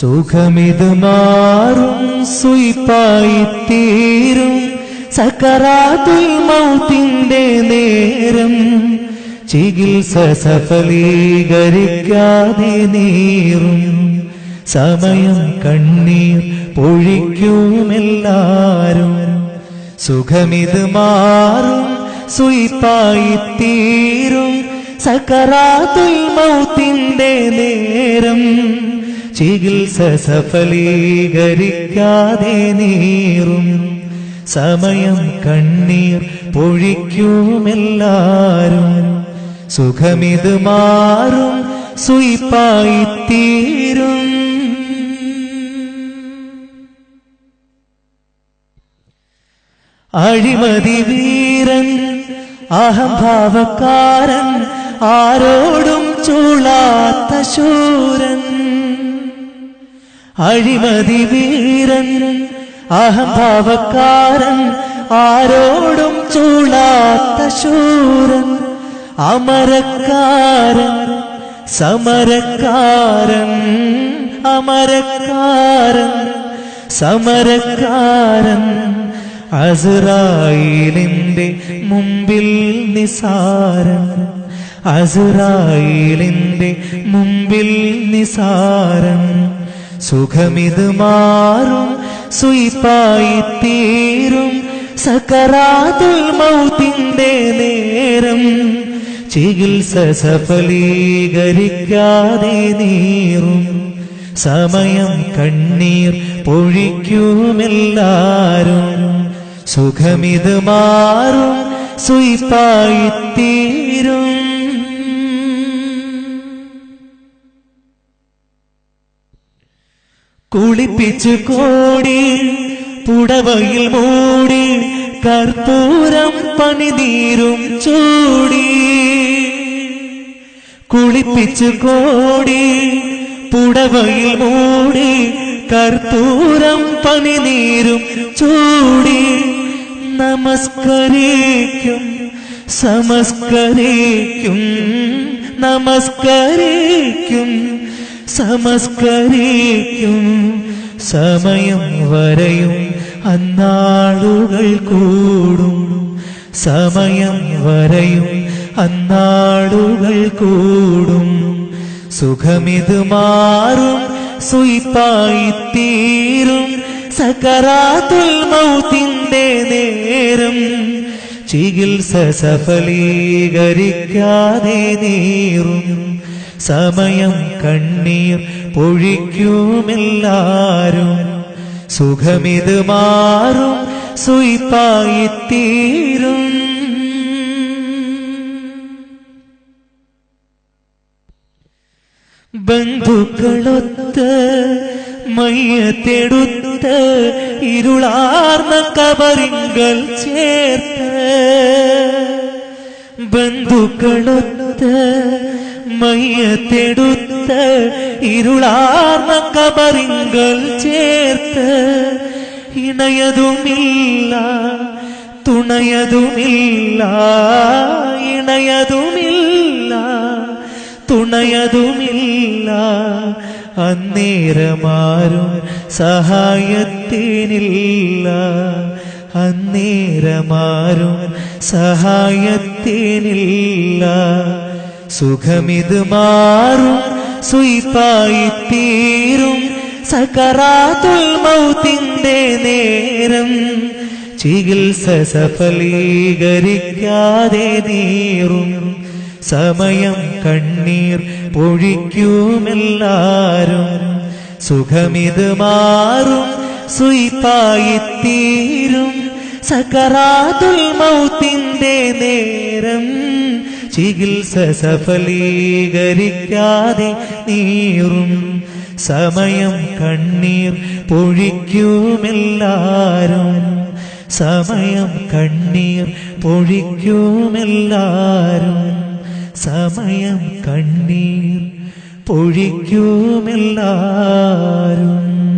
സുഖമിത് മാറും സുയിപ്പായിത്തീരും സക്കറാത്തുൽ മൗത്തിന്റെ നേരം ചികിത്സ സഫലീകരിക്കാതെ നീറും സമയം കണ്ണീർ പൊഴിക്കുമെല്ലാരും സുഖമിത് മാറും സുയിപ്പായിത്തീരും സക്കറാത്തുൽ മൗത്തിന്റെ നേരം ചികിത്സ സഫലീകരിക്കാതെ നീറും സമയം കണ്ണീർ പൊഴിക്കുമെല്ലാരും സുഖമിത് മാറും സുയിപ്പായിത്തീരും അഴിമതി വീരൻ അഹംഭാവക്കാരൻ ആരോടും ചൂളാത്ത ശൂരൻ അഴിമതി വീരൻ അഹംഭാവക്കാരൻ ആരോടും ചൂളാത്ത ശൂരൻ അമരക്കാരൻ സമരക്കാരൻ അമരക്കാരൻ സമരക്കാരൻ അസ്റായീലിന്റെ മുമ്പിൽ നിസാരൻ അസ്റായീലിന്റെ മുമ്പിൽ നിസാരൻ സുഖമിത് മാറും സുയിപ്പായിത്തീരും സക്കറാത്തുൽ മൗത്തിന്റെ നേരം ചികിത്സ സഫലീകരിക്കാതെ നീറും സമയം കണ്ണീർ പൊഴിക്കുമെല്ലാരും സുഖമിത് മാറും സുയിപ്പായിത്തീരും കുളിപ്പിച്ചു കോടി പുടവയിൽ മൂടി കർപ്പൂരം പനിനീരും ചൂടി കുളിപ്പിച്ചു കോടി പുടവയിൽ മൂടി കർപ്പൂരം പനിനീരും ചൂടി നമസ്കരിക്കും സമസ്കരിക്കും നമസ്കരിക്കും സമസ്കരിക്കും സമയം വരെയും അന്നാളുകൾ കൂടും സമയം വരെയും അന്നാളുകൾ കൂടും സുഖമിത് മാറും സുയിപ്പായിത്തീരും സക്കറാത്തുൽ മൗത്തിന്റെ നേരം ചികിത്സ സഫലീകരിക്കാതെ നീറും സമയം കണ്ണീർ പൊഴിക്കുമെല്ലാരും സുഖമിത് മാറും സുയിപ്പായിത്തീരും ബന്ധുക്കളൊത്ത് മയ്യത്തെടുത്ത് ഇരുളാർന്ന കബറിങ്കൽ ചേർത്ത് ബന്ധുക്കളൊത്ത് മയ്യത്തെടുത്ത് ഇരുളാർന്ന കബറിങ്കൽ ചേർത്ത് ഇണയതുമില്ല തുണയതുമില്ല ഇണയതുമില്ല തുണയതുമില്ല അന്നേരമാരും സഹായത്തിനില്ല അന്നേരമാരും സഹായത്തിനില്ല സുഖമിത് മാറും സുയിപ്പായിത്തീരും സക്കറാത്തുൽ മൗത്തിന്റെ നേരം ചികിത്സ സഫലീകരിക്കാതെ നീറും സമയം കണ്ണീർ പൊഴിക്കുമെല്ലാരും സുഖമിത് മാറും സുയിപ്പായിത്തീരും സക്കറാത്തുൽ മൗത്തിന്റെ നേരം ചികിത്സ സഫലീകരിക്കാതെ നീറും സമയം കണ്ണീർ പൊഴിക്കുമെല്ലാരും സമയം കണ്ണീർ പൊഴിക്കുമെല്ലാരും സമയം കണ്ണീർ പൊഴിക്കുമെല്ലാരും